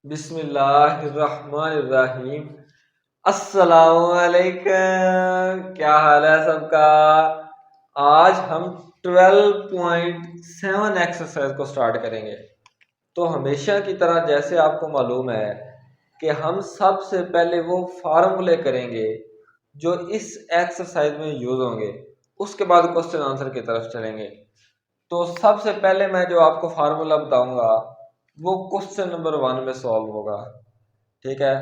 बिस्मिल्लाहिर्रहमानिर्रहीम। अस्सलामुअलैकुम, क्या हाल है सबका। आज हम 12.7 एक्सरसाइज को स्टार्ट करेंगे। तो हमेशा की तरह जैसे आपको मालूम है कि हम सबसे पहले वो फार्मूले करेंगे जो इस एक्सरसाइज में यूज होंगे, उसके बाद क्वेश्चन आंसर की तरफ चलेंगे। तो सबसे पहले मैं जो आपको फार्मूला बताऊंगा वो क्वेश्चन नंबर 1 में सॉल्व होगा। ठीक है।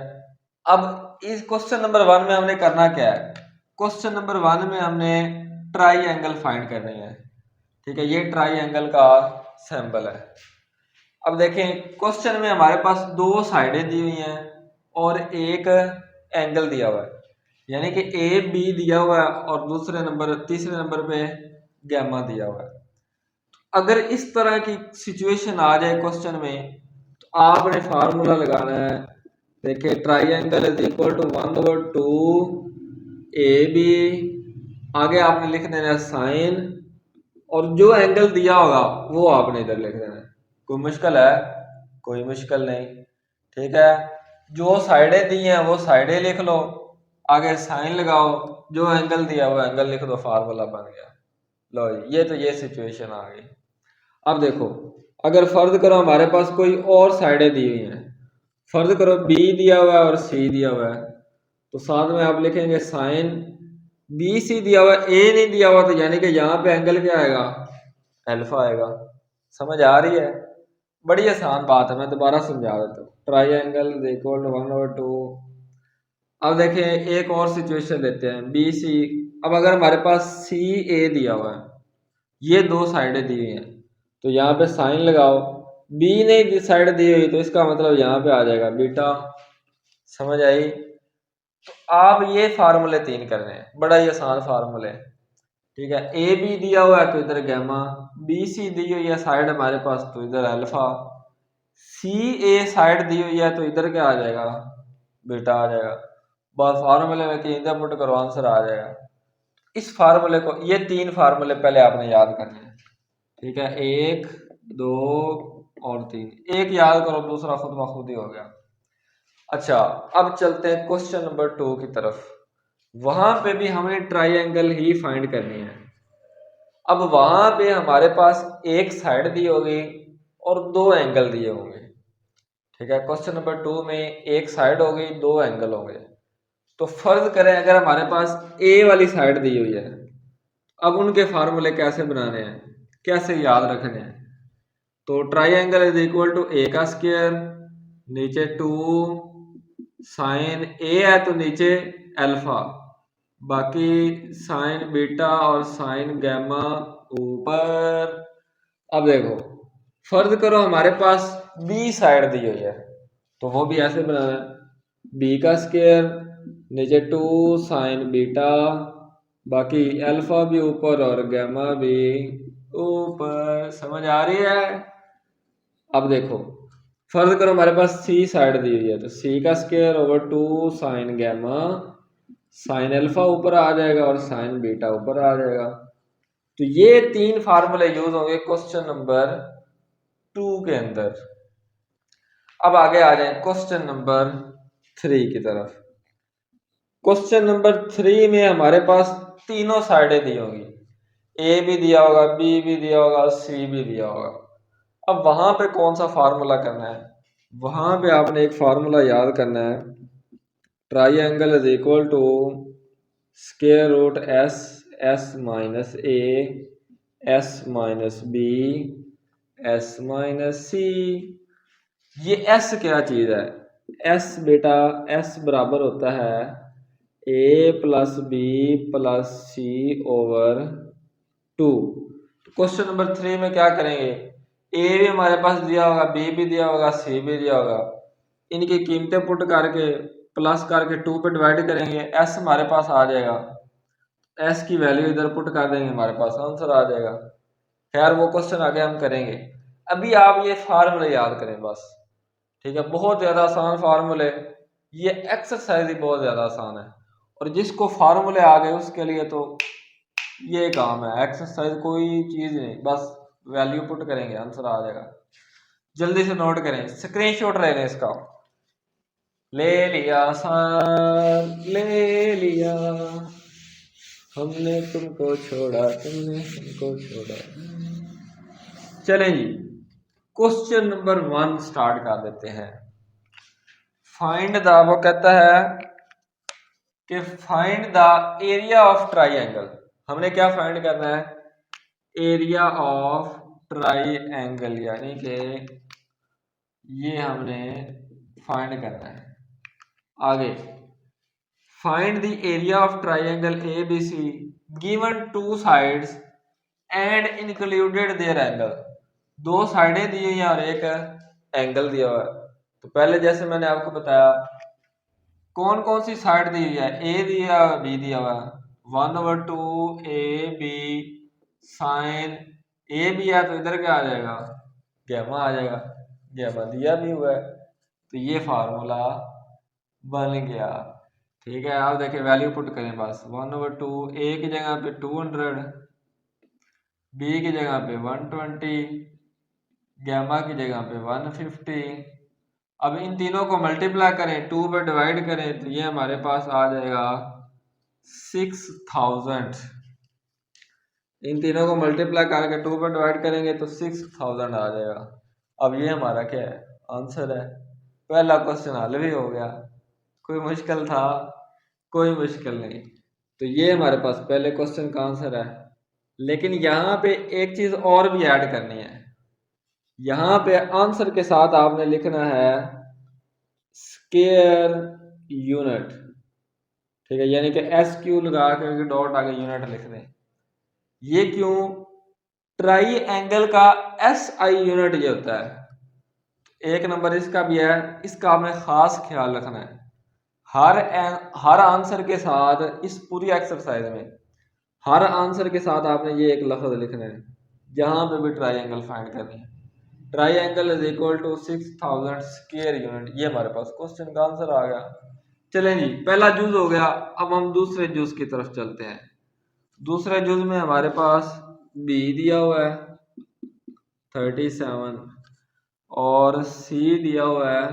अब इस क्वेश्चन नंबर 1 में हमने करना क्या है, क्वेश्चन नंबर 1 में हमने ट्राई एंगल फाइंड करने हैं। ठीक है, ये ट्राई एंगल का सैंपल है। अब देखें, क्वेश्चन में हमारे पास दो साइडें दी हुई हैं और एक एंगल दिया हुआ है, यानी कि ए बी दिया हुआ है और तीसरे नंबर पे गैमा दिया हुआ है। अगर इस तरह की सिचुएशन आ जाए क्वेश्चन में तो आपने फार्मूला लगाना है। देखिए, triangle is equal to 1/2 AB, आगे आपने लिख देना है साइन, और जो एंगल दिया होगा वो आपने इधर लिख देना है। कोई मुश्किल है? कोई मुश्किल नहीं। ठीक है, जो साइडें दी हैं वो साइडें लिख लो, आगे साइन लगाओ, जो एंगल दिया हुआ एंगल लिख दो, फार्मूला बन गया। लो, ये सिचुएशन आ गई। अब देखो, अगर फर्ज करो हमारे पास कोई और साइडें दी हुई हैं, फर्ज करो बी दिया हुआ है और सी दिया हुआ है, तो साथ में आप लिखेंगे साइन बी सी दिया हुआ है, ए नहीं दिया हुआ, तो यानी कि यहाँ पे एंगल क्या आएगा, अल्फा आएगा। समझ आ रही है? बड़ी आसान बात है, मैं दोबारा समझा देता हूँ। Triangle equal to 1/2। अब देखें, एक और सिचुएशन लेते हैं, बी सी। अब अगर हमारे पास सी ए दिया हुआ है, ये दो साइडें दी हुई हैं, तो यहाँ पे साइन लगाओ। बी ने साइड दी हुई तो इसका मतलब यहाँ पे आ जाएगा बीटा। समझ आई? तो आप ये फार्मूले 3 करने हैं, बड़ा ही आसान फार्मूले। ठीक है, ए बी दिया हुआ है तो इधर गैमा, बी सी दी हुई है साइड हमारे पास तो इधर अल्फा, सी ए साइड दी हुई है तो इधर क्या आ जाएगा, बीटा आ जाएगा। बस फार्मूले में कि इधर पुट करो, आंसर आ जाएगा। इस फार्मूले को, ये 3 फार्मूले पहले आपने याद करने हैं। ठीक है, 1 2 और 3, एक याद करो, दूसरा खुद ब खुद ही हो गया। अच्छा, अब चलते हैं क्वेश्चन नंबर 2 की तरफ। वहां पे भी हमने ट्राइंगल ही फाइंड करनी है। अब वहां पे हमारे पास एक साइड दी होगी और दो एंगल दिए होंगे। ठीक है, क्वेश्चन नंबर 2 में एक साइड होगी, दो एंगल होंगे। तो फर्ज करें अगर हमारे पास ए वाली साइड दी हुई है, अब उनके फार्मूले कैसे बनाने हैं, कैसे याद रखने हैं। तो triangle is equal to A का स्क्वायर, नीचे 2 साइन ए है तो नीचे अल्फा, बाकी साइन बीटा और साइन गैमा ऊपर। अब देखो, फर्ज करो हमारे पास बी साइड दी हुई है, तो वो भी ऐसे बनाना है, बी का स्क्वायर, नीचे 2 साइन बीटा, बाकी अल्फा भी ऊपर और गैमा भी ऊपर। समझ आ रही है? अब देखो, फर्ज करो हमारे पास सी साइड दी हुई है, तो सी का square over 2 sign gamma, sign alpha ऊपर आ जाएगा और साइन बीटा ऊपर आ जाएगा। तो ये 3 फार्मूले यूज होंगे क्वेश्चन नंबर 2 के अंदर। अब आगे आ जाए क्वेश्चन नंबर 3 की तरफ। क्वेश्चन नंबर 3 में हमारे पास तीनों साइडें दी होंगी, ए भी दिया होगा, बी भी दिया होगा, सी भी दिया होगा। अब वहां पे कौन सा फार्मूला करना है, वहां पे आपने एक फार्मूला याद करना है। Triangle is equal to square root s s minus a s minus b s minus c. ये एस क्या चीज है? एस बेटा, एस बराबर होता है ए plus b plus c over 2। Question number 3 में क्या करेंगे, ए भी हमारे पास दिया होगा, बी भी दिया होगा, सी भी दिया होगा, इनकी कीमतें पुट करके प्लस करके 2 पे डिवाइड करेंगे, एस हमारे पास आ जाएगा, एस की वैल्यू इधर पुट कर देंगे, हमारे पास आंसर आ जाएगा। खैर, वो क्वेश्चन आगे हम करेंगे, अभी आप ये फार्मूले याद करें बस। ठीक है, बहुत ज्यादा आसान फार्मूले, ये एक्सरसाइज ही बहुत ज्यादा आसान है, और जिसको फार्मूले आ गए उसके लिए तो ये काम है, एक्सरसाइज कोई चीज नहीं, बस वैल्यू पुट करेंगे, आंसर आ जाएगा। जल्दी से नोट करें, स्क्रीनशॉट ले लें इसका। ले लिया साथ ले लिया, हमने तुमको छोड़ा तुमने हमको छोड़ा। चलें जी, क्वेश्चन नंबर 1 स्टार्ट कर देते हैं। फाइंड द, वो कहता है कि find the area of triangle. हमने क्या फाइंड करना है? एरिया ऑफ ट्राइंगल, यानी कि ये हमने फाइंड करना है। आगे, find the area of triangle A B C given two sides and included their angle. दो साइडें दी हुई हैं और एक एंगल दिया हुआ है। तो पहले जैसे मैंने आपको बताया, कौन कौन सी साइड दी हुई है? ए दिया बी दिया हुआ है, 1/2 A B sine A B है तो इधर क्या आ जाएगा? गैमा आ जाएगा। गैमा दिया भी हुआ है, तो ये फार्मूला बन गया। ठीक है, आप देखिए वैल्यू पुट करें बस। 1/2 ए की जगह पे 200, बी की जगह पे 120, गैमा की जगह पे 150। अब इन तीनों को मल्टीप्लाई करें, 2 पे डिवाइड करें, तो ये हमारे पास आ जाएगा 6000। इन तीनों को मल्टीप्लाई करके 2 पे डिवाइड करेंगे तो 6000 आ जाएगा। अब ये हमारा क्या है? आंसर है। पहला क्वेश्चन हल भी हो गया। कोई मुश्किल था? कोई मुश्किल नहीं। तो ये हमारे पास पहले क्वेश्चन का आंसर है। लेकिन यहाँ पे एक चीज और भी ऐड करनी है। यहाँ पे आंसर के साथ आपने लिखना है स्क्वायर यूनिट। ठीक है, यानी कि एस क्यू लगा के डॉट आगे यूनिट लिख दें। ये क्यों? ट्राई एंगल का एस आई यूनिट ये होता है। एक नंबर इसका भी है, इसका आपने खास ख्याल रखना है। हर आंसर के साथ इस पूरी एक्सरसाइज में हर आंसर के साथ आपने ये एक लफ्ज लिखना है जहां पे भी ट्राई एंगल फाइंड करनी है। Triangle is equal to 6000 square unit. ये हमारे पास क्वेश्चन का आंसर आ गया। चलें जी, पहला जूज हो गया। अब हम दूसरे जूज की तरफ चलते हैं। दूसरे जूज में हमारे पास बी दिया हुआ है 37 और सी दिया हुआ है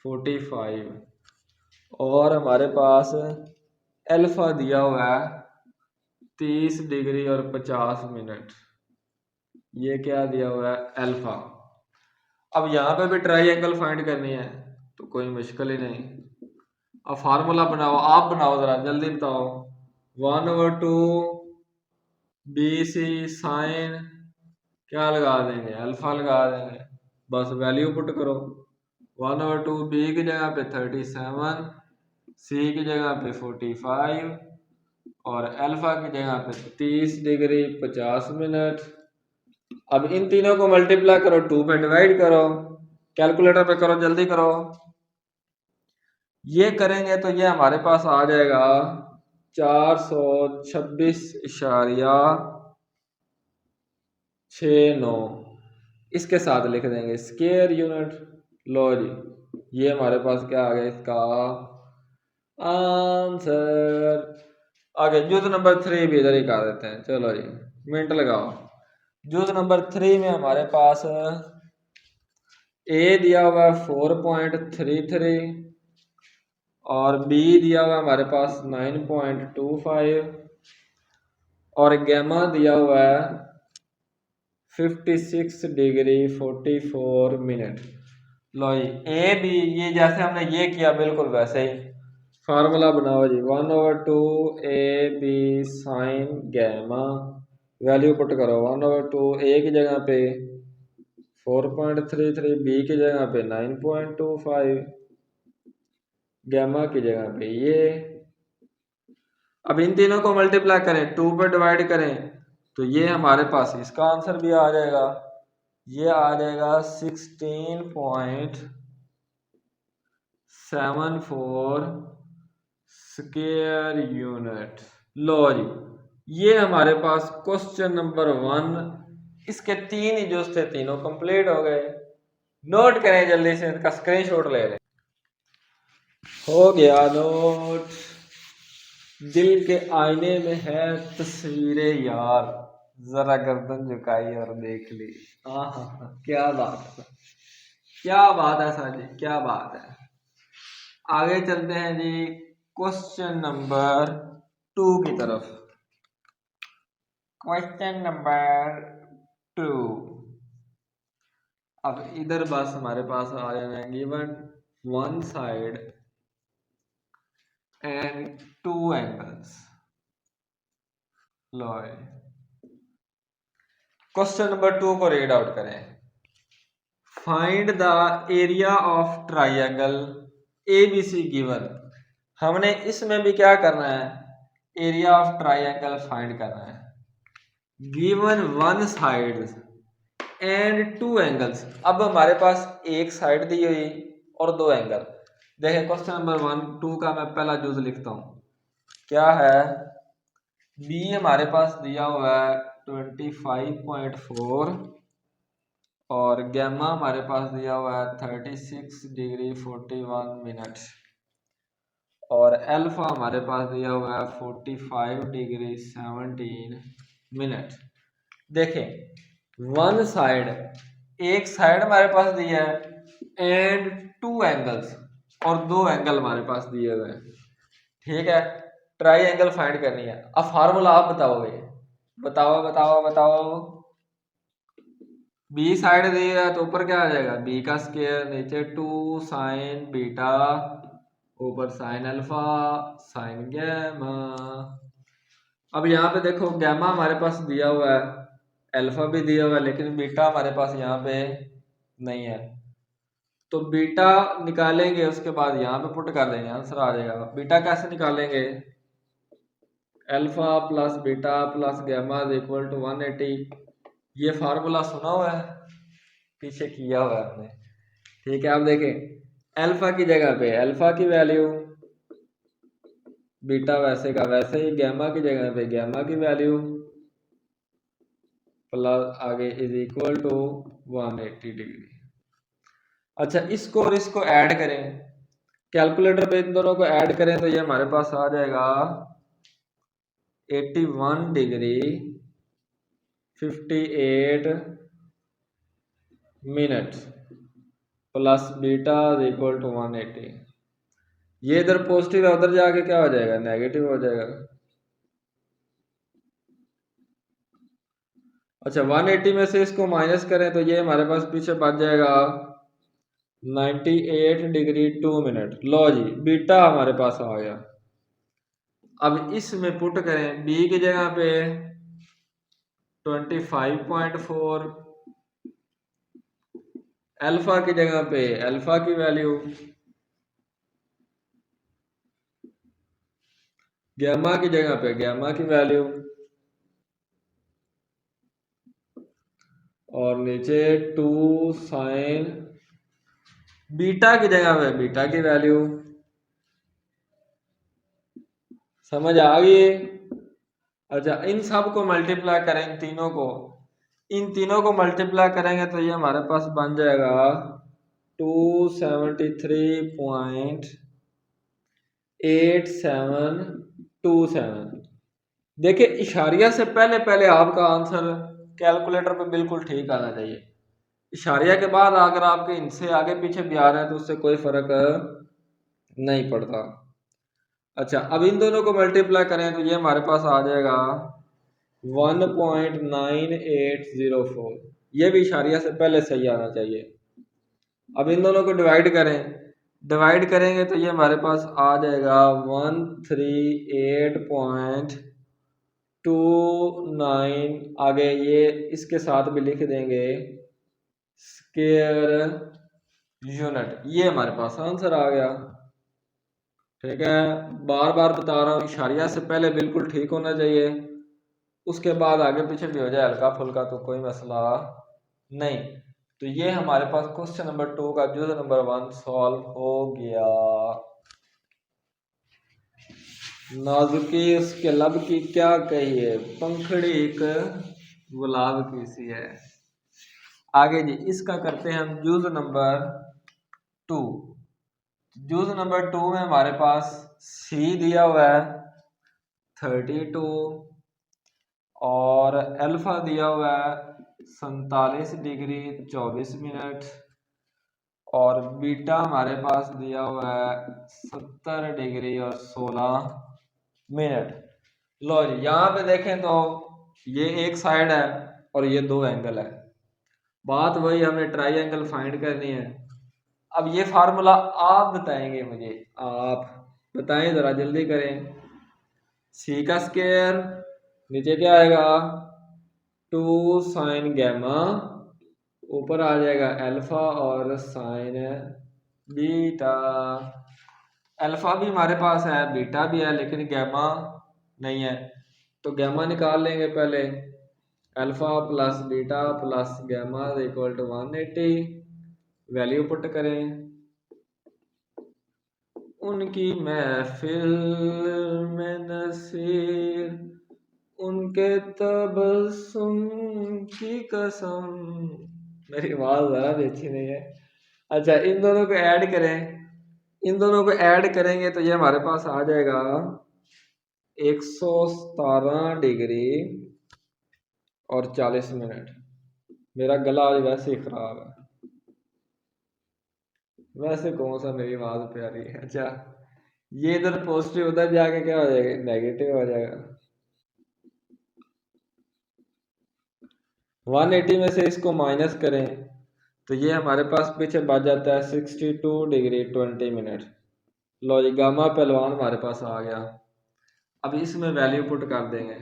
45 और हमारे पास अल्फा दिया हुआ है 30 डिग्री और 50 मिनट। ये क्या दिया हुआ है? अल्फा। अब यहाँ पे भी ट्राई एंगल फाइंड करनी है तो कोई मुश्किल ही नहीं। अब फार्मूला बनाओ, आप बनाओ जरा जल्दी बताओ। 1/2 बी सी साइन क्या लगा देंगे? अल्फा लगा देंगे। बस वैल्यू पुट करो। 1/2 बी की जगह पे 37, सी की जगह पे 45 और अल्फा की जगह पे 30 डिग्री 50 मिनट। अब इन तीनों को मल्टीप्लाई करो, 2 पे डिवाइड करो, कैलकुलेटर पे करो, जल्दी करो। ये करेंगे तो ये हमारे पास आ जाएगा 426.69। इसके साथ लिख देंगे स्क्वायर यूनिट। लो जी, ये हमारे पास क्या आ गया? इसका आंसर। आगे जूथ नंबर 3 भी इधर ही कर देते हैं। चलो जी, मिनट लगाओ। जूथ नंबर 3 में हमारे पास ए दिया हुआ है 4.33 और बी दिया हुआ है हमारे पास 9.25 और गैमा दिया हुआ है 56 डिग्री 44 मिनट। लो जी, ए बी ये जैसे हमने ये किया बिल्कुल वैसे ही फार्मूला बनाओ जी। 1/2 A B sine gamma, value put करो। 1/2 ए की जगह पे 4.33, बी की जगह पे 9.25, गैमा की जगह पे ये। अब इन तीनों को मल्टीप्लाई करें, 2 पे डिवाइड करें तो ये हमारे पास इसका आंसर भी आ जाएगा। ये आ जाएगा 16.74 स्क्वायर यूनिट। लो जी, ये हमारे पास क्वेश्चन नंबर 1, इसके 3 ही जो थे तीनों कंप्लीट हो गए। नोट करें जल्दी से, इसका स्क्रीनशॉट ले लें। हो गया नोट। दिल के आईने में है तस्वीरें यार, जरा गर्दन झुकाई और देख ली। आहा, क्या बात है, क्या बात है साजी, क्या बात है। आगे चलते हैं जी क्वेश्चन नंबर 2 की तरफ। Question number 2। अब इधर बस हमारे पास आ जाना है given one side and two angles. Low question number 2 को रीड आउट करें। Find the area of triangle ABC given. हमने इसमें भी क्या करना है, एरिया ऑफ ट्राइंगल फाइंड करना है। Given one side and two angles. अब हमारे पास एक साइड दी हुई और दो एंगल। देखिए क्वेश्चन नंबर 1 2 का मैं पहला यूज लिखता हूं। क्या है, बी हमारे पास दिया हुआ है 25.4 और गैमा हमारे पास दिया हुआ है 36 डिग्री 41 मिनट और अल्फा हमारे पास दिया हुआ है 45 डिग्री 17 मिनट। देखें वन साइड, एक साइड हमारे पास दिया है एंड टू एंगल्स और दो एंगल हमारे पास दिए हुए हैं। ठीक है, ट्राई एंगल फाइंड करनी है। अब फार्मूला आप बताओगे, बताओ बताओ बताओ। बी साइड दी है तो ऊपर क्या आ जाएगा, बी का स्क्वायर, नीचे 2 साइन बीटा, ऊपर साइन अल्फा साइन गैमा। अब यहाँ पे देखो गैमा हमारे पास दिया हुआ है, अल्फा भी दिया हुआ है, लेकिन बीटा हमारे पास यहाँ पे नहीं है। तो बीटा निकालेंगे, उसके बाद यहाँ पे पुट कर देंगे, आंसर आ जाएगा। बीटा कैसे निकालेंगे, alpha plus beta plus gamma is equal to 180। ये फार्मूला सुना हुआ है, पीछे किया हुआ है हमने। ठीक है, अब देखें अल्फा की जगह पे अल्फा की वैल्यू, बीटा वैसे का वैसे ही, गैमा की जगह पे गैमा की वैल्यू प्लस आगे इज इक्वल टू 180 डिग्री। अच्छा, इसको और इसको ऐड करें, कैलकुलेटर पे इन दोनों को ऐड करें तो ये हमारे पास आ जाएगा 81 degree 58 minute plus beta is equal to 180। ये इधर पॉजिटिव है, उधर जाके क्या हो जाएगा, नेगेटिव हो जाएगा। अच्छा, 180 में से इसको माइनस करें तो ये हमारे पास पीछे बच जाएगा 98 डिग्री 2 मिनट। लो जी, बीटा हमारे पास आ गया। अब इसमें पुट करें, बी की जगह पे 25.4, अल्फा की जगह पे अल्फा की वैल्यू, गैमा की जगह पे गैमा की वैल्यू, और नीचे 2 साइन, बीटा की जगह पे बीटा की वैल्यू। समझ आ गई। अच्छा, इन सब को मल्टीप्लाई करें, इन तीनों को मल्टीप्लाई करेंगे तो ये हमारे पास बन जाएगा 273.8727। देखिए इशारिया से पहले पहले आपका आंसर कैलकुलेटर पे बिल्कुल ठीक आना चाहिए। इशारिया के बाद अगर आपके इनसे आगे पीछे भी आ रहे हैं तो उससे कोई फर्क नहीं पड़ता। अच्छा, अब इन दोनों को मल्टीप्लाई करें तो ये हमारे पास आ जाएगा 1.9804। ये भी इशारिया से पहले सही आना चाहिए। अब इन दोनों को डिवाइड करें, डिवाइड करेंगे तो ये हमारे पास आ जाएगा 138.29। आगे ये इसके साथ भी लिख देंगे स्क्वायर यूनिट। ये हमारे पास आंसर आ गया। ठीक है, बार बार बता रहा हूँ इशारिया से पहले बिल्कुल ठीक होना चाहिए, उसके बाद आगे पीछे भी हो जाए हल्का फुल्का तो कोई मसला नहीं। तो ये हमारे पास क्वेश्चन नंबर 2 का जुज नंबर 1 सॉल्व हो गया। नाजुकी उसके लब की क्या कहिए, पंखड़ी एक गुलाब की सी है। आगे जी इसका करते हैं हम जूज नंबर 2। जूज नंबर 2 में हमारे पास सी दिया हुआ है 32 और अल्फा दिया हुआ है 47 डिग्री 24 मिनट और बीटा हमारे पास दिया हुआ है 70 डिग्री और 16 मिनट। लो जी यहाँ पे देखें तो ये एक साइड है और ये दो एंगल है। बात वही, हमने ट्राइंगल फाइंड करनी है। अब ये फार्मूला आप बताएंगे मुझे, आप बताएं जरा जल्दी करें। सी का स्क्वायर नीचे क्या आएगा 2 साइन गैमा, ऊपर आ जाएगा अल्फा और साइन बीटा। अल्फा भी हमारे पास है, बीटा भी है, लेकिन गैमा नहीं है, तो गैमा निकाल लेंगे पहले। Alpha plus beta plus gamma equal to 180। Value put करें। उनकी महफिल में नसीर, उनके तबस्सुम की कसम। मेरी आवाज जरा भी अच्छी नहीं है। अच्छा, इन दोनों को ऐड करें। इन दोनों को ऐड करेंगे तो ये हमारे पास आ जाएगा 117 डिग्री और 40 मिनट। मेरा गला आज वैसे ही खराब है, वैसे कौन सा मेरी आवाज प्यारी है। अच्छा, ये इधर पॉजिटिव, उधर जाके क्या हो जाएगा नेगेटिव हो जाएगा। 180 में से इसको माइनस करें तो ये हमारे पास पीछे बच जाता है 62 डिग्री 20 मिनट। लो जी गामा पहलवान हमारे पास आ गया। अब इसमें वैल्यू पुट कर देंगे,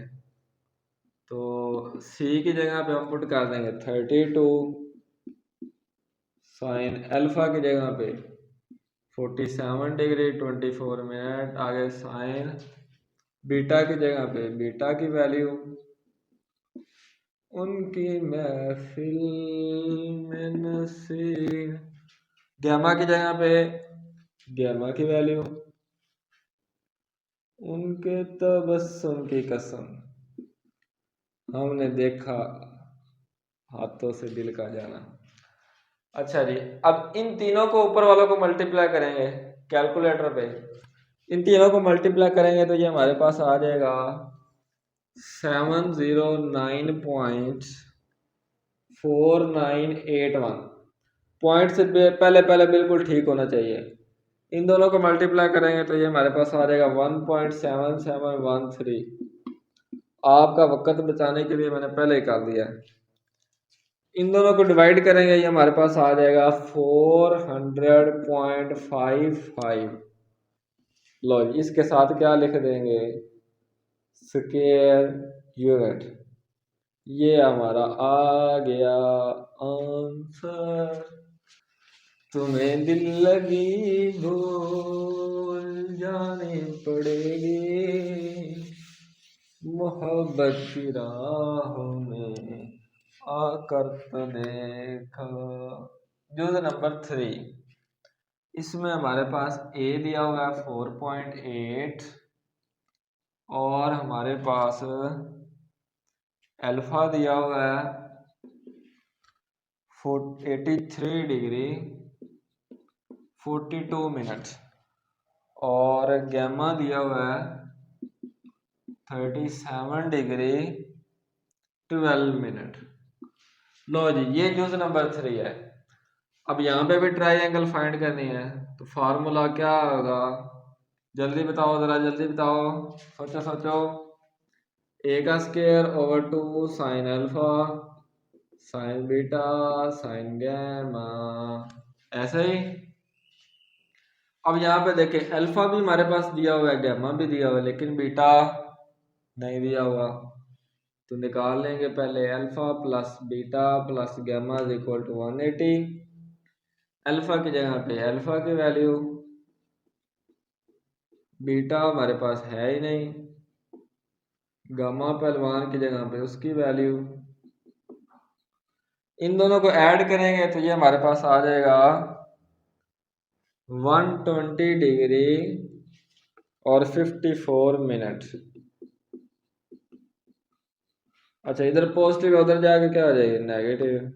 तो सी की जगह पे हम पुट कर देंगे 32, साइन अल्फा की जगह पे 47 डिग्री 24 मिनट, आगे साइन बीटा की जगह पे बीटा की वैल्यू, उनकी महफिल में नसीर, गैमा की जगह पे गैमा की वैल्यू, उनके तबस्सुम की कसम, हमने देखा हाथों से दिल का जाना। अच्छा जी, अब इन तीनों को ऊपर वालों को मल्टीप्लाई करेंगे कैलकुलेटर पे। इन तीनों को मल्टीप्लाई करेंगे तो ये हमारे पास आ जाएगा 709.4981। पॉइंट से पहले पहले बिल्कुल ठीक होना चाहिए। इन दोनों को मल्टीप्लाई करेंगे तो ये हमारे पास आ जाएगा 1.7713। आपका वक्त बचाने के लिए मैंने पहले ही कर दिया है। इन दोनों को डिवाइड करेंगे, ये हमारे पास आ जाएगा 400.55। लो इसके साथ क्या लिख देंगे स्क्वायर यूनिट। ये हमारा आ गया आंसर। तुम्हें दिल लगी भूल जानी पड़ेगी, मोहब्बत की राहों में आकर तो देखा। जुज नंबर 3, इसमें हमारे पास ए दिया हुआ है 4.8 और हमारे पास अल्फा दिया हुआ है 83 डिग्री 42 मिनट और गैमा दिया हुआ है 37 डिग्री 12 मिनट। लो जी ये न्यूज नंबर 3 है। अब यहाँ पे भी ट्राइंगल फाइंड करनी है, तो फार्मूला क्या होगा जल्दी बताओ, जरा जल्दी बताओ, सोचो सोचो। ए का square over 2 sine alpha sine beta sine gamma, ऐसे ही। अब यहाँ पे देखें अल्फा भी हमारे पास दिया हुआ है, गैमा भी दिया हुआ है, लेकिन बीटा नहीं दिया हुआ, तो निकाल लेंगे पहले alpha plus beta plus gamma is equal to 180। Alpha की जगह पे अल्फा की वैल्यू, बीटा हमारे पास है ही नहीं, गामा पहलवान की जगह पे उसकी वैल्यू। इन दोनों को ऐड करेंगे तो ये हमारे पास आ जाएगा 120 डिग्री और 54 मिनट। अच्छा इधर पॉजिटिव, उधर जाके क्या हो जाएगी नेगेटिव।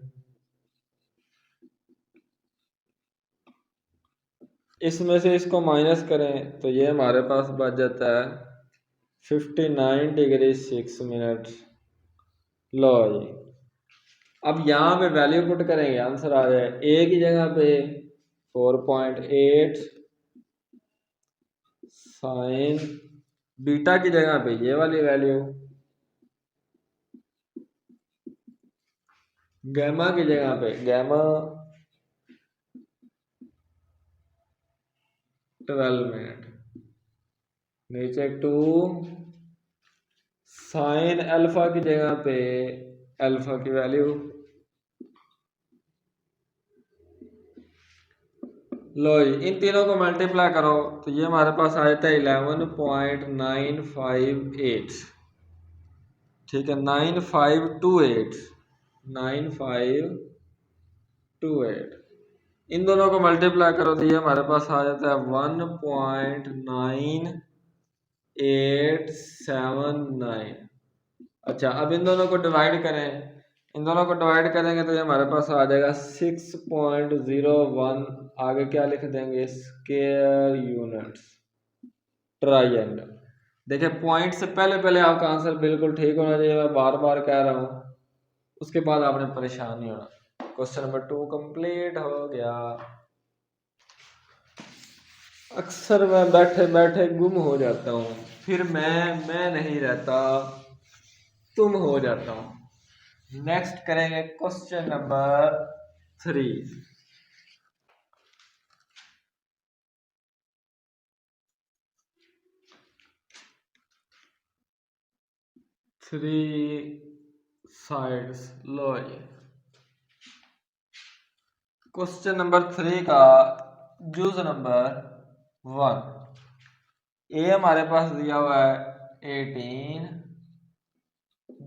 इसमें से इसको माइनस करें तो ये हमारे पास बच जाता है 59 डिग्री 6 मिनट। लो जी अब यहाँ पे वैल्यू पुट करेंगे, आंसर आ जाए ए की जगह पे 4.8 साइन बीटा की जगह पे ये वाली वैल्यू, गैमा की जगह पे गैमा 12 मिनट, नीचे 2 साइन अल्फा की जगह पे अल्फा की वैल्यू, लो जी इन तीनों को मल्टीप्लाई करो तो ये हमारे पास आया था 11.958, ठीक है 9528 इन दोनों को मल्टीप्लाई करो तो ये हमारे पास आ जाता है 1.9879। अच्छा अब इन दोनों को डिवाइड करें, इन दोनों को डिवाइड करेंगे तो ये हमारे पास आ जाएगा 6.01, आगे क्या लिख देंगे स्क्वायर यूनिट्स ट्राइंगल। देखिए पॉइंट से पहले पहले आपका आंसर बिल्कुल ठीक होना चाहिए, मैं बार बार कह रहा हूँ, उसके बाद आपने परेशान नहीं होना। क्वेश्चन नंबर 2 कंप्लीट हो गया। अक्सर मैं बैठे बैठे गुम हो जाता हूँ, फिर मैं नहीं रहता, तुम हो जाता हूँ। नेक्स्ट करेंगे क्वेश्चन नंबर 3। थ्री साइड्स, लो ये क्वेश्चन नंबर 3 का जूज नंबर 1। ए हमारे पास दिया हुआ है 18,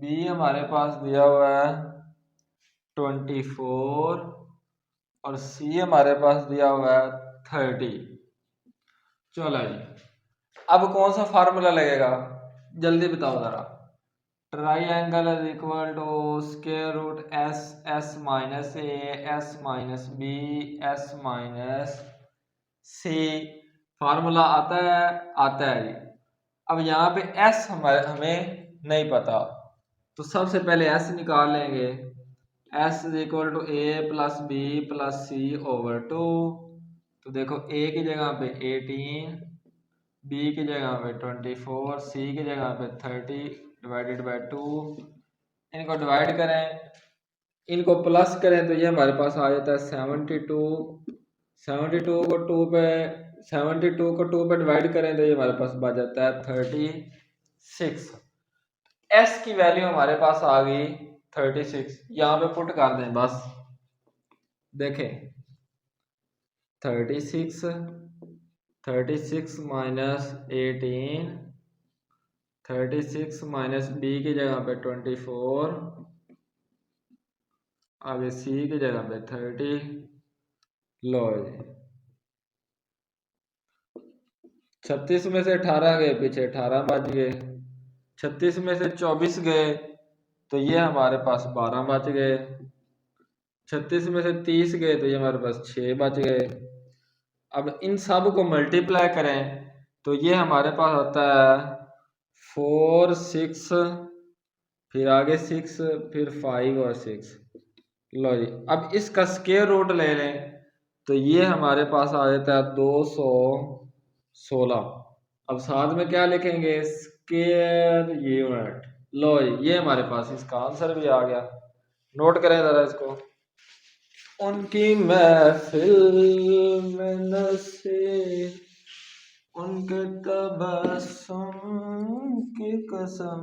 बी हमारे पास दिया हुआ है 24 और सी हमारे पास दिया हुआ है 30। चलो जी अब कौन सा फार्मूला लगेगा जल्दी बताओ जरा। Triangle is equal to square root s s minus a s minus b s minus c. Formula आता है जी। अब यहाँ पे एस हमें नहीं पता तो सबसे पहले एस निकाल लेंगे। S is equal to a plus b plus c over 2। तो देखो ए की जगह पे 18, बी की जगह पे 24, सी की जगह पे 30 डिवाइडेड बाय 2। इनको डिवाइड करें, इनको प्लस करें तो ये हमारे पास आ जाता है 72। 72 को 2 पे 72 को 2 पे डिवाइड करें तो ये हमारे पास बच जाता है 36। एस की वैल्यू हमारे पास आ गई 36, यहाँ पे पुट कर दें बस। देखें 36 माइनस 18, 36 माइनस बी की जगह पे 24, आगे सी की जगह पे 30। लो जी 36 में से 18 गए पीछे 18 बच गए, 36 में से 24 गए तो ये हमारे पास 12 बच गए, 36 में से 30 गए तो ये हमारे पास 6 बच गए। अब इन सब को मल्टीप्लाई करें तो ये हमारे पास होता है 4 6, फिर आगे 6, फिर 5 और 6। लो जी अब इसका स्क्वायर रूट ले लें तो ये हमारे पास आ जाता है 216। अब साथ में क्या लिखेंगे स्क्वायर यूनिट। लो जी ये हमारे पास इसका आंसर भी आ गया। नोट करें जरा इसको। उनकी महफिल में नसीर, उनके तबस्सुम की कसम,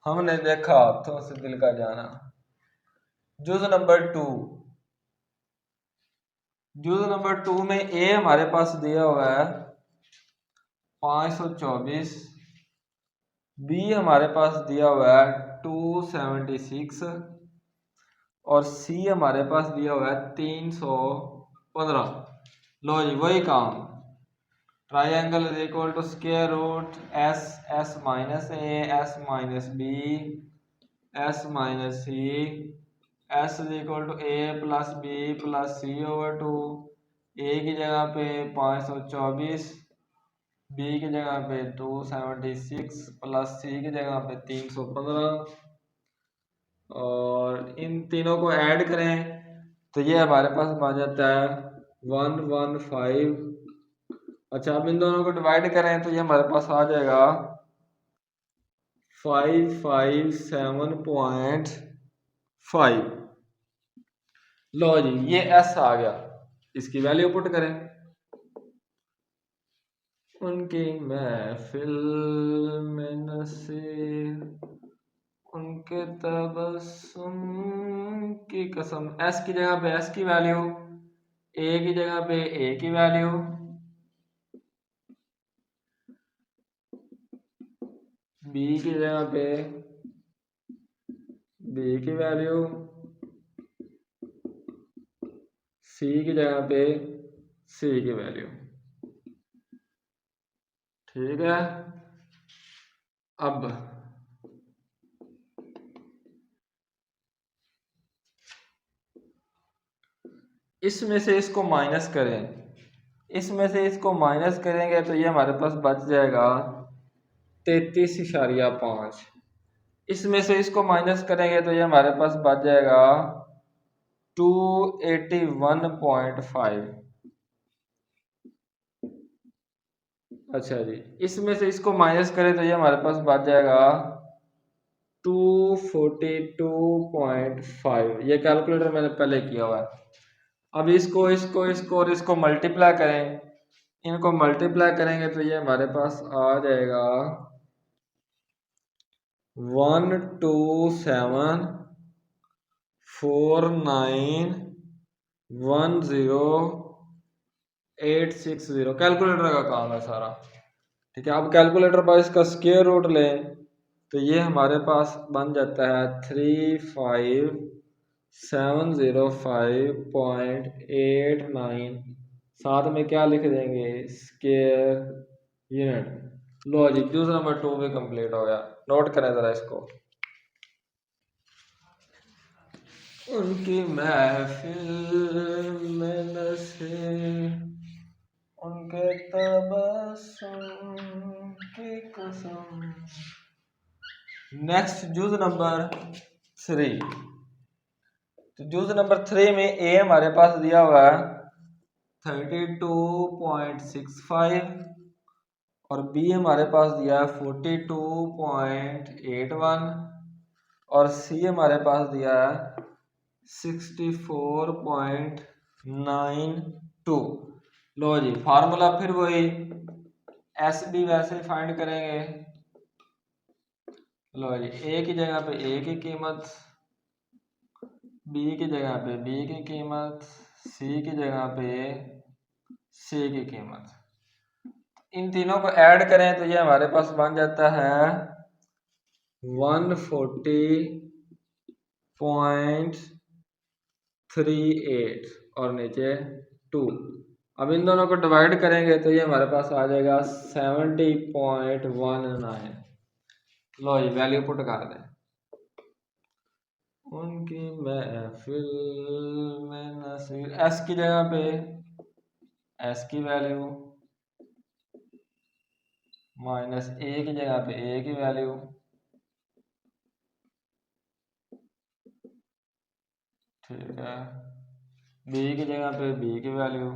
हमने देखा हाथों से दिल का जाना। जुज नंबर 2, जुज नंबर 2 में ए हमारे पास दिया हुआ है 524, बी हमारे पास दिया हुआ है 276 और सी हमारे पास दिया हुआ है 315। लो जी वही काम, triangle is equal to square root s s minus a s minus b s minus c, s is equal to a plus b plus c over 2। A की जगह पे 524, बी की जगह पे 276 प्लस सी की जगह पे 315 और इन तीनों को ऐड करें तो ये हमारे पास बन जाता है 115। अच्छा, अब इन दोनों को डिवाइड करें तो ये हमारे पास आ जाएगा 557.5। लो जी, ये एस आ गया। इसकी वैल्यू पुट करें। उनकी महफिल में नसीर, उनके तबस्सुम की कसम। एस की जगह पे एस की वैल्यू, ए की जगह पे ए की वैल्यू, बी की जगह पे बी की वैल्यू, सी की जगह पे सी की वैल्यू। ठीक है। अब इसमें से इसको माइनस करें, इसमें से इसको माइनस करेंगे तो ये हमारे पास बच जाएगा 33.5। इसमें से इसको माइनस करेंगे तो ये हमारे पास बच जाएगा 281.5। अच्छा जी, इसमें से इसको माइनस करें तो ये हमारे पास बच जाएगा 242.5। ये कैलकुलेटर मैंने पहले किया हुआ है। अब इसको इसको इसको और इसको मल्टीप्लाई करें, इनको मल्टीप्लाई करेंगे तो ये हमारे पास आ जाएगा 1274910,860। कैलकुलेटर का काम है सारा। ठीक है। अब कैलकुलेटर पर इसका स्क्वायर रूट लें तो ये हमारे पास बन जाता है 35,705.89। साथ में क्या लिख देंगे, स्क्वायर यूनिट। लो जी, जूस नंबर 2 भी कंप्लीट हो गया। नोट करें जरा इसको। उनकी महफिल में नसीर, उनके तबस्सुम की कसम। नेक्स्ट जूज नंबर 3। तो जूज नंबर 3 में ए हमारे पास दिया हुआ है 32.65 और बी हमारे पास दिया है 42.81 और सी हमारे पास दिया है 64.92। लो जी, फार्मूला फिर वही, एस डी वैसे फाइंड करेंगे। लो जी, ए की जगह पे ए की कीमत, बी की जगह पे बी की कीमत, सी की जगह पे सी की कीमत। इन तीनों को ऐड करें तो ये हमारे पास बन जाता है 140.38 और नीचे 2। अब इन दोनों को डिवाइड करेंगे तो ये हमारे पास आ जाएगा 70.19। लो ये वैल्यू पुट कर दें। उनकी महफिल में नसीर, एस की जगह पे एस की वैल्यू, माइनस ए की जगह पे ए की वैल्यू, ठीक है, बी की जगह पे बी की वैल्यू,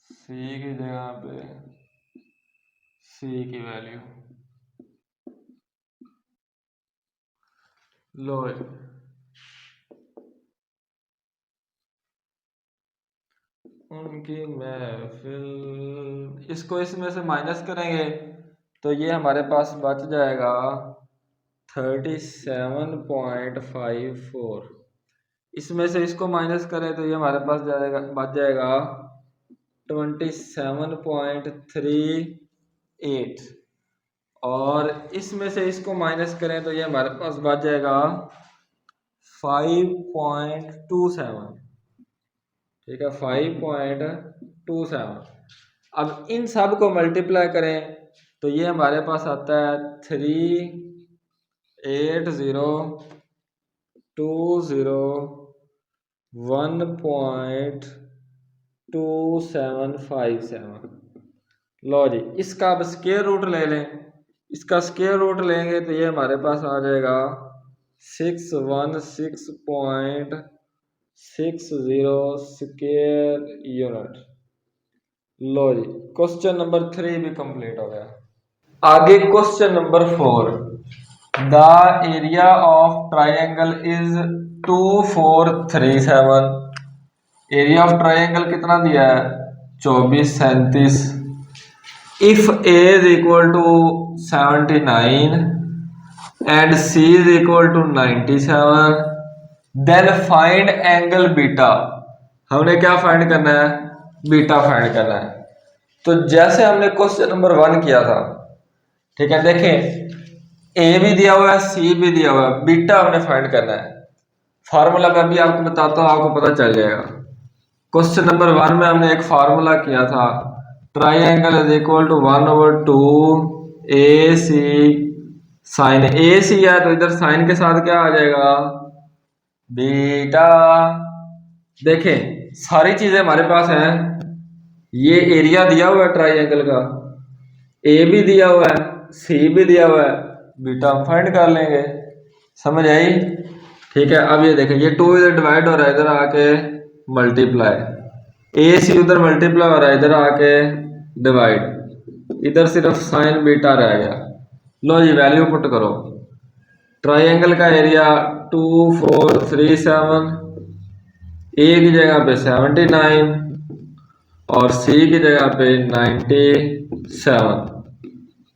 सी की जगह पे सी की वैल्यू। लो उनकी महफिल, इसको इसमें से माइनस करेंगे तो ये हमारे पास बच जाएगा 37.54। इसमें से इसको माइनस करें तो ये हमारे पास जाएगा, बच जाएगा 27.38 और इसमें से इसको माइनस करें तो ये हमारे पास बच जाएगा 5.27। ठीक है, 5.27। अब इन सब को मल्टीप्लाई करें तो ये हमारे पास आता है 38020.2757। लो जी, इसका अब स्क्वायर रूट ले लें। इसका स्क्वायर रूट लेंगे तो ये हमारे पास आ जाएगा 616.4 60 स्क्वायर यूनिट। लो जी, क्वेश्चन नंबर 3 भी कंप्लीट हो गया। आगे question number 4, the area of triangle is 2437। Area of triangle कितना दिया है? 2437। If a is equal to 79 and c is equal to 97, then find angle beta. हमने क्या फाइंड करना है? बीटा फाइंड करना है। तो जैसे हमने क्वेश्चन नंबर 1 किया था, ठीक है, देखें ए भी दिया हुआ है, सी भी दिया हुआ है, बीटा हमने फाइंड करना है। फार्मूला मैं भी आपको बताता हूं, आपको पता चल जाएगा। क्वेश्चन नंबर 1 में हमने एक फार्मूला किया था, triangle is equal to 1/2 a c sine a c है, तो इधर साइन के साथ क्या आ जाएगा? बीटा। देखें सारी चीजें हमारे पास हैं। ये एरिया दिया हुआ है ट्राइंगल का, ए भी दिया हुआ है, सी भी दिया हुआ है, बीटा हम फाइंड कर लेंगे। समझ आई? ठीक है, अब ये देखें, ये 2 इधर डिवाइड हो रहा है, इधर आके मल्टीप्लाई, ए सी उधर मल्टीप्लाई हो रहा है, इधर आके डिवाइड, इधर सिर्फ साइन बीटा रह गया। लो जी, वैल्यू पुट करो। ट्राइंगल का एरिया 2437, ए की जगह पे 79 और सी की जगह पे 97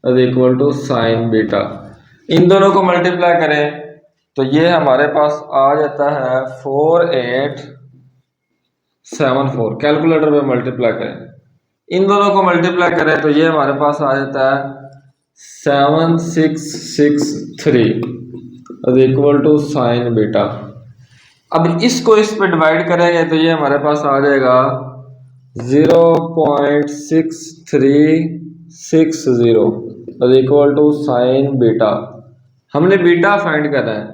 is equal to sine beta. इन दोनों को मल्टीप्लाई करें तो ये हमारे पास आ जाता है 4874। कैलकुलेटर में मल्टीप्लाई करें, इन दोनों को मल्टीप्लाई करें तो ये हमारे पास आ जाता है 7663 is equal to sine beta. अब इसको इस पे डिवाइड करेंगे तो ये हमारे पास आ जाएगा 0.6360 is equal to sine beta. हमने बीटा फाइंड करना है।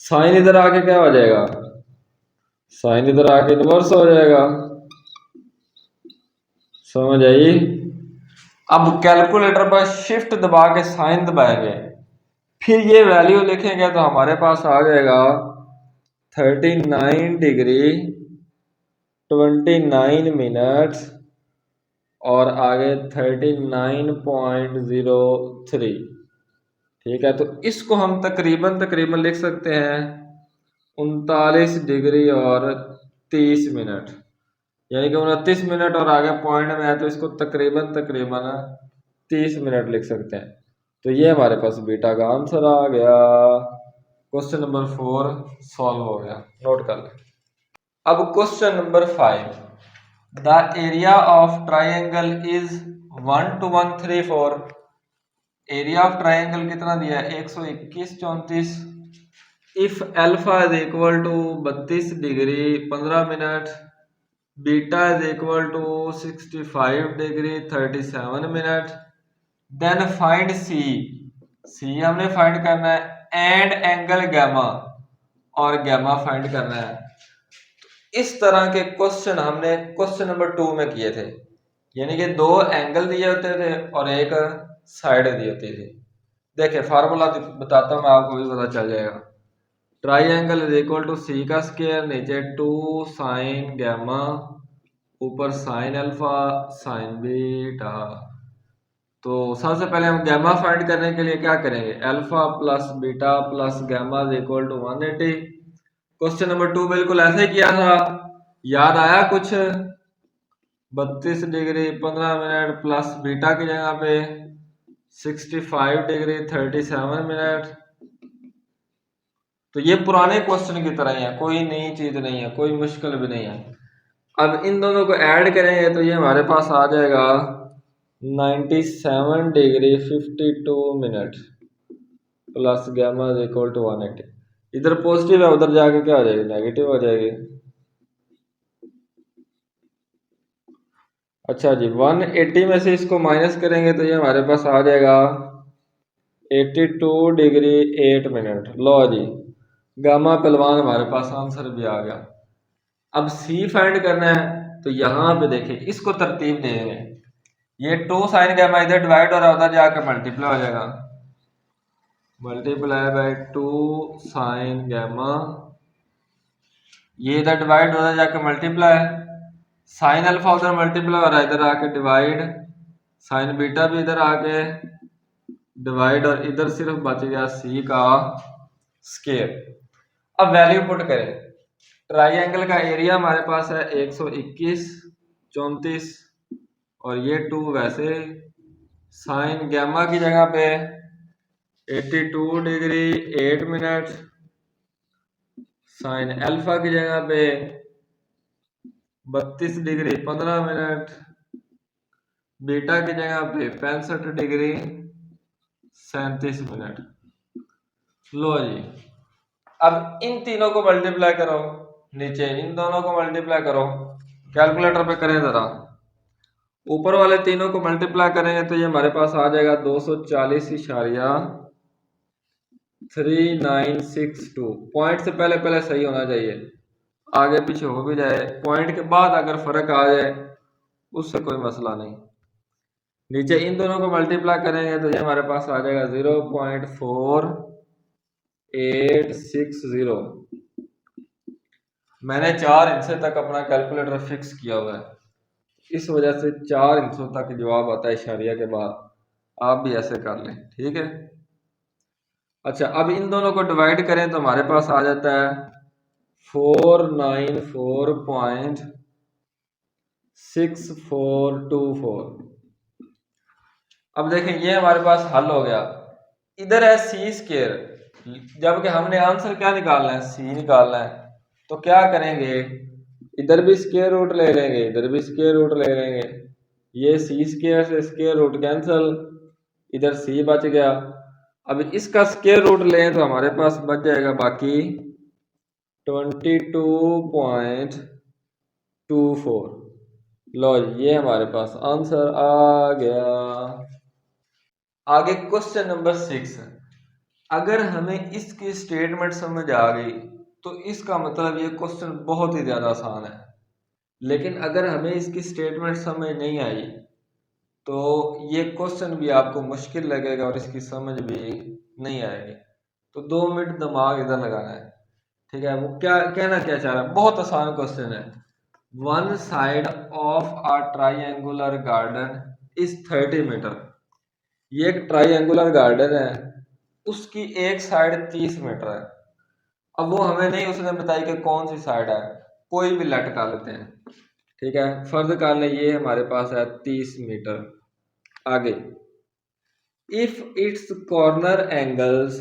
साइन इधर आके क्या हो जाएगा? साइन इधर आके इनवर्स हो जाएगा। समझ आई? अब कैलकुलेटर पर शिफ्ट दबा के साइन दबाएंगे, फिर ये वैल्यू लिखेंगे तो हमारे पास आ जाएगा 39 डिग्री 29 मिनट और आगे 39.03। ठीक है, तो इसको हम तकरीबन लिख सकते हैं 39 डिग्री और 30 मिनट, यानी कि 29 मिनट और आगे पॉइंट में है तो इसको तकरीबन 30 मिनट लिख सकते हैं। तो ये हमारे पास बीटा का आंसर आ गया। क्वेश्चन नंबर 4 सॉल्व हो गया, नोट कर लें। अब question number 5, the area of triangle is 12134। Area of triangle कितना दिया है? 121 34। If alpha is equal to 32 degree 15 minute, beta is equal to 65 degree 37 minute, then find C. C हमने find करना है एंड एंगल गैमा, और gamma find करना है। तो इस तरह के क्वेश्चन हमने क्वेश्चन नंबर 2 में किए थे, यानी कि 2 एंगल दिए होते थे और एक साइड दी होती थी। देखिए फार्मूला बताता हूँ मैं, आपको भी पता चल जाएगा। ट्राइंगल इज इक्वल टू सी का स्क्वायर, नीचे 2 साइन गैमा, ऊपर साइन अल्फा साइन बीटा। तो सबसे पहले हम गैमा फाइंड करने के लिए क्या करेंगे? Alpha plus beta plus gamma is equal to 180। Question number 2 बिल्कुल ऐसे किया था, याद आया कुछ? 32 डिग्री 15 मिनट प्लस बीटा की जगह पे 65 डिग्री 37 मिनट। तो ये पुराने क्वेश्चन की तरह ही है, कोई नई चीज नहीं है, कोई मुश्किल भी नहीं है। अब इन दोनों को ऐड करेंगे तो ये हमारे पास आ जाएगा 97 degree 52 minute plus gamma is equal to 180। इधर पॉजिटिव है, उधर जाके क्या हो जाएगी? नेगेटिव हो जाएगी। अच्छा जी, 180 में से इसको माइनस करेंगे तो ये हमारे पास आ जाएगा 82 डिग्री 8 मिनट। लो जी, गामा पहलवान हमारे पास आंसर भी आ गया। अब सी फाइंड करना है तो यहाँ पे देखिए इसको तरतीब देंगे। ये 2 साइन गैमा इधर डिवाइड हो रहा है, उधर जाकर मल्टीप्लाई हो जाएगा, मल्टीप्लाई बाय 2 साइन गैमा ये इधर डिवाइड हो रहा है जाके मल्टीप्लाई, साइन अल्फा उधर मल्टीप्लाई हो रहा है, इधर आके डिवाइड, साइन बीटा भी इधर आके डिवाइड, और इधर सिर्फ बच गया सी का स्केयर। अब वैल्यू पुट करें, ट्राइंगल का एरिया हमारे पास है 121, 34, और ये 2 वैसे, साइन गैमा की जगह पे 82 डिग्री 8 मिनट, साइन अल्फा की जगह पे 32 डिग्री 15 मिनट, बीटा की जगह पे 65 डिग्री 37 मिनट। लो जी, अब इन तीनों को मल्टीप्लाई करो, नीचे इन दोनों को मल्टीप्लाई करो, कैलकुलेटर पे करें जरा, ऊपर वाले तीनों को मल्टीप्लाई करेंगे तो ये हमारे पास आ जाएगा 240.3962। पॉइंट से पहले पहले सही होना चाहिए, आगे पीछे हो भी जाए, पॉइंट के बाद अगर फर्क आ जाए उससे कोई मसला नहीं। नीचे इन दोनों को मल्टीप्लाई करेंगे तो ये हमारे पास आ जाएगा 0.4860। मैंने 4 हिस्से तक अपना कैलकुलेटर फिक्स किया हुआ है, इस वजह से 4 हिस्सों तक जवाब आता है इशारिया के बाद। आप भी ऐसे कर लें, ठीक है। अच्छा, अब इन दोनों को डिवाइड करें तो हमारे पास आ जाता है 494.6424। अब देखें ये हमारे पास हल हो गया, इधर है सी स्केयर, जबकि हमने आंसर क्या निकालना है, सी निकालना है। तो क्या करेंगे, इधर भी स्केयर रूट ले लेंगे, इधर भी स्केयर रूट ले लेंगे, ये सी स्केयर से स्केयर रूट कैंसिल, इधर सी बच गया। अब इसका स्केयर रूट लें तो हमारे पास बच जाएगा बाकी 22.24। लो ये हमारे पास आंसर आ गया। आगे क्वेश्चन नंबर 6, अगर हमें इसकी स्टेटमेंट समझ आ गई तो इसका मतलब ये क्वेश्चन बहुत ही ज्यादा आसान है। लेकिन अगर हमें इसकी स्टेटमेंट समझ नहीं आई तो ये क्वेश्चन भी आपको मुश्किल लगेगा और इसकी समझ भी नहीं आएगी। तो 2 मिनट दिमाग इधर लगाना है, ठीक है। वो क्या कहना क्या चाह रहा है, बहुत आसान क्वेश्चन है। One side of a triangular garden is 30 metre. ये एक ट्राइंगुलर गार्डन है, उसकी एक साइड 30 मीटर है। अब वो हमें नहीं उसने बताई कि कौन सी साइड है, कोई भी लेट कर लेते हैं, ठीक है। फर्ज कर लें ये हमारे पास है 30 मीटर। आगे, if its corner angles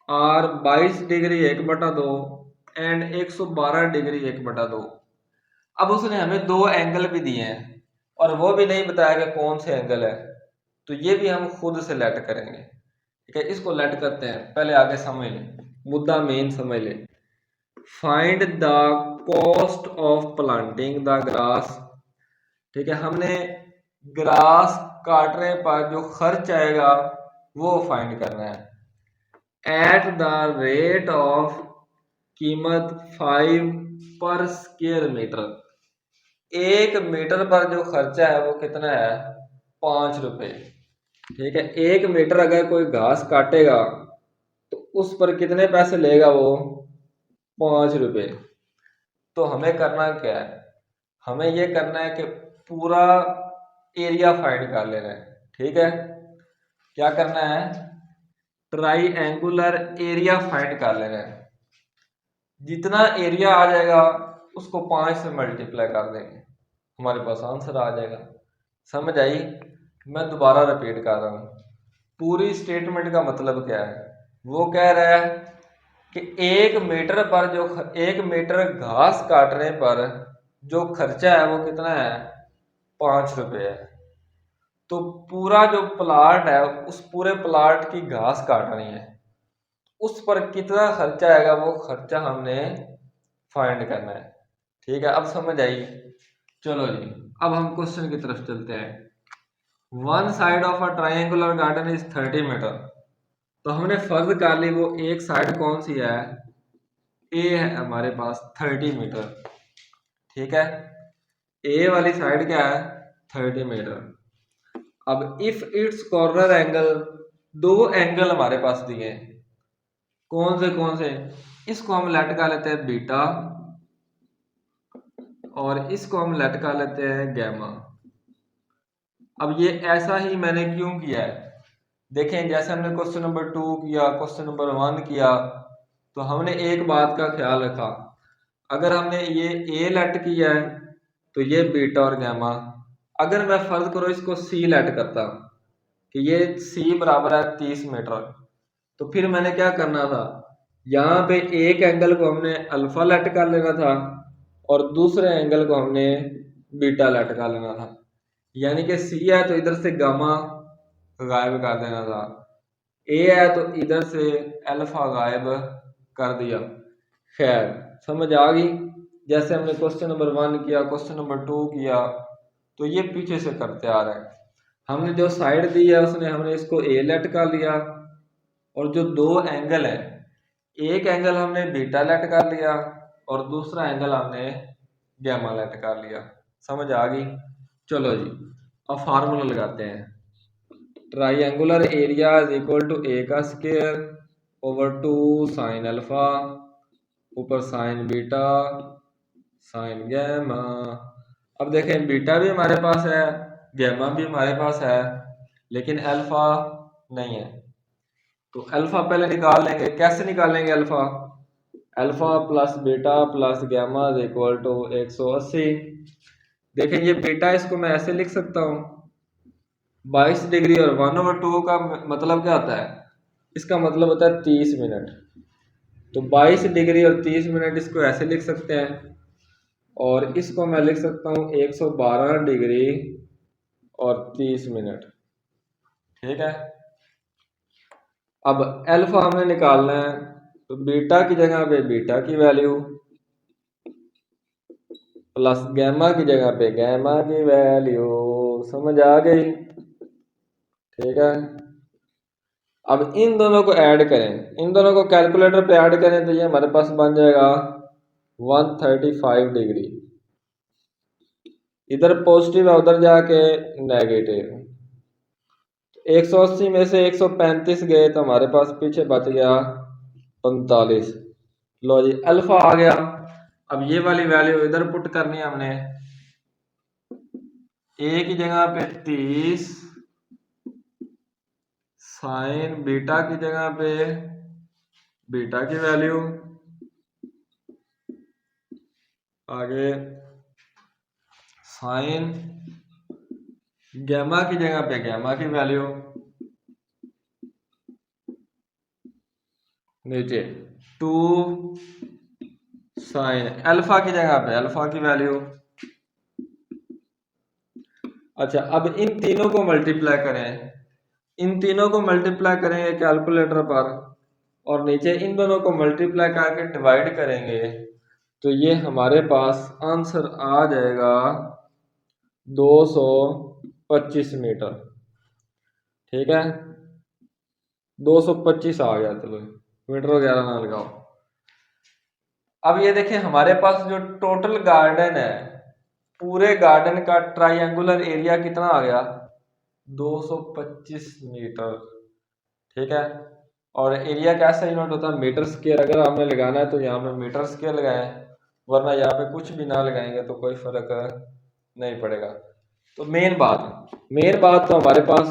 are 22 degree 1/2 and 112 degree 1/2। अब उसने हमें 2 एंगल भी दिए हैं और वो भी नहीं बताया कि कौन से एंगल है, तो ये भी हम खुद से लेट करेंगे, ठीक है। इसको लेट करते हैं, पहले आगे समझ लें, मुद्दा मेन समझ लें। Find the cost of planting the grass, ठीक है। हमने ग्रास काटने पर जो खर्च आएगा वो फाइंड करना है। एट द रेट ऑफ कीमत 5 पर स्क्वायर मीटर, 1 मीटर पर जो खर्चा है वो कितना है, 5 रुपए, ठीक है। 1 मीटर अगर कोई घास काटेगा तो उस पर कितने पैसे लेगा वो, 5 रुपए। तो हमें करना क्या है, हमें ये करना है कि पूरा एरिया फाइंड कर लेना है, ठीक है। क्या करना है, ट्राइंगुलर एरिया फाइंड कर लेना है। जितना एरिया आ जाएगा उसको 5 से मल्टीप्लाई कर देंगे, हमारे पास आंसर आ जाएगा। समझ आई? मैं दोबारा रिपीट कर रहा हूँ, पूरी स्टेटमेंट का मतलब क्या है। वो कह रहा है कि 1 मीटर पर जो 1 मीटर घास काटने पर जो खर्चा है वो कितना है, 5 रुपए है। तो पूरा जो प्लाट है उस पूरे प्लाट की घास काटनी है, उस पर कितना खर्चा आएगा वो खर्चा हमने फाइंड करना है, ठीक है। अब समझ आई? चलो जी, अब हम क्वेश्चन की तरफ चलते हैं। One side of a triangular garden is 30 metre. तो हमने फर्ज कर ली वो एक साइड कौन सी है, ए है हमारे पास 30 मीटर, ठीक है। ए वाली साइड क्या है, 30 मीटर। अब if its corner angle, 2 angle हमारे पास दिए हैं, कौन से, इसको हम लटका लेते हैं बीटा और इसको हम लटका लेते हैं गैमा। अब ये ऐसा ही मैंने क्यों किया है, देखें जैसे हमने क्वेश्चन नंबर 2 किया, क्वेश्चन नंबर 1 किया, तो हमने एक बात का ख्याल रखा, अगर हमने ये ए लेट किया है तो ये बीटा और गैमा। अगर मैं फर्ज करो इसको सी लेट करता कि ये सी बराबर है 30 मीटर, तो फिर मैंने क्या करना था, यहाँ पे एक एंगल को हमने अल्फा लेट कर लेना था और दूसरे एंगल को हमने बीटा लेट कर लेना था। यानी कि सी है तो इधर से गामा गायब कर देना था, ए है तो इधर से अल्फा गायब कर दिया। खैर समझ आ गई। जैसे हमने क्वेश्चन नंबर 1 किया, क्वेश्चन नंबर 2 किया, तो ये पीछे से करते आ रहे हैं। हमने जो साइड दी है उसने हमने इसको ए लेट कर लिया और जो दो एंगल है, एक एंगल हमने बीटा लेट कर लिया और दूसरा एंगल हमने गैमा लेट कर लिया। समझ आ गई। चलो जी अब फार्मूला लगाते हैं। Triangular area is equal to A का स्क्वायर ओवर 2 साइन अल्फा ऊपर साइन बीटा साइन गैमा। अब देखें बीटा भी हमारे पास है, गैमा भी हमारे पास है, लेकिन अल्फा नहीं है। तो अल्फा पहले निकाल लेंगे। कैसे निकालेंगे alpha? Alpha plus beta plus gamma is equal to 180। देखें ये बीटा, इसको मैं ऐसे लिख सकता हूँ 22 डिग्री और 1/2 का मतलब क्या होता है? इसका मतलब होता है 30 मिनट। तो 22 डिग्री और 30 मिनट इसको ऐसे लिख सकते हैं और इसको मैं लिख सकता हूँ 112 डिग्री और 30 मिनट। ठीक है। अब अल्फा हमने निकालना है, तो बीटा की जगह पे बीटा की वैल्यू प्लस गैमा की जगह पे गैमा की वैल्यू। समझ आ गई? ठीक है। अब इन दोनों को ऐड करें, इन दोनों को कैलकुलेटर पे ऐड करें तो ये हमारे पास बन जाएगा 135 डिग्री। इधर पॉजिटिव है उधर जाके नेगेटिव। 180 में से 135 गए तो हमारे पास पीछे बच गया 45। लो जी अल्फा आ गया। अब ये वाली वैल्यू इधर पुट करनी है हमने, ए की जगह पे 30 साइन बीटा की जगह पे बीटा की वैल्यू, आगे साइन गैमा की जगह पे गैमा की वैल्यू, नीचे 2 साइन अल्फा की जगह पे अल्फा की वैल्यू। अच्छा अब इन तीनों को मल्टीप्लाई करें, इन तीनों को मल्टीप्लाई करेंगे कैलकुलेटर पर और नीचे इन दोनों को मल्टीप्लाई करके डिवाइड करेंगे तो ये हमारे पास आंसर आ जाएगा 225 मीटर। ठीक है 225 आ गया। चलो मीटर वगैरह ना लगाओ। अब ये देखें हमारे पास जो टोटल गार्डन है, पूरे गार्डन का ट्राइंगुलर एरिया कितना आ गया? 225 मीटर। ठीक है। और एरिया कैसे यूनिट होता है? Metre square. अगर हमने लगाना है तो यहाँ पे मीटर स्क्वायर लगाएं, वरना यहाँ पे कुछ भी ना लगाएंगे तो कोई फर्क नहीं पड़ेगा। तो मेन बात तो हमारे पास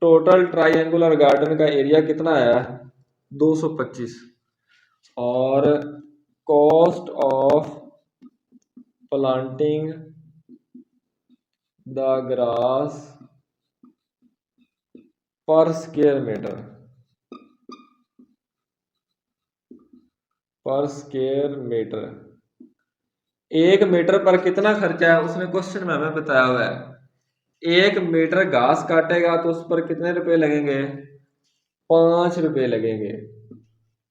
टोटल ट्राइंगुलर गार्डन का एरिया कितना आया? 225। और cost of planting the grass पर स्क्वायर मीटर, पर स्क्वायर मीटर। 1 मीटर पर कितना खर्चा है उसने क्वेश्चन में हमें बताया हुआ है। 1 मीटर घास काटेगा तो उस पर कितने रुपए लगेंगे? 5 रुपए लगेंगे।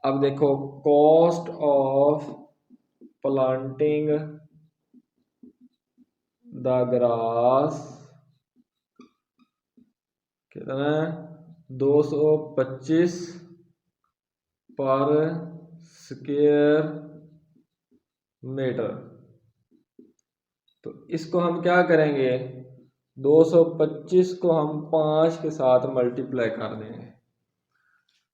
अब देखो cost of planting the grass कितना है? 225 पर स्क्वायर मीटर। तो इसको हम क्या करेंगे? 225 को हम 5 के साथ मल्टीप्लाई कर देंगे।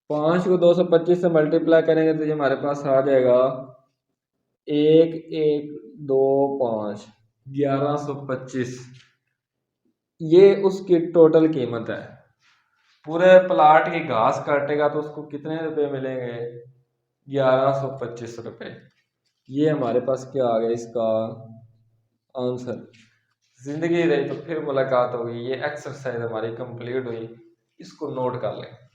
5 को 225 से मल्टीप्लाई करेंगे तो ये हमारे पास आ जाएगा 1125, 1125। ये उसकी टोटल कीमत है। पूरे प्लाट की घास काटेगा तो उसको कितने रुपए मिलेंगे? 1125 रुपए। ये हमारे पास क्या आ गया इसका आंसर। जिंदगी रही तो फिर मुलाकात होगी। ये एक्सरसाइज हमारी कंप्लीट हुई, इसको नोट कर लें।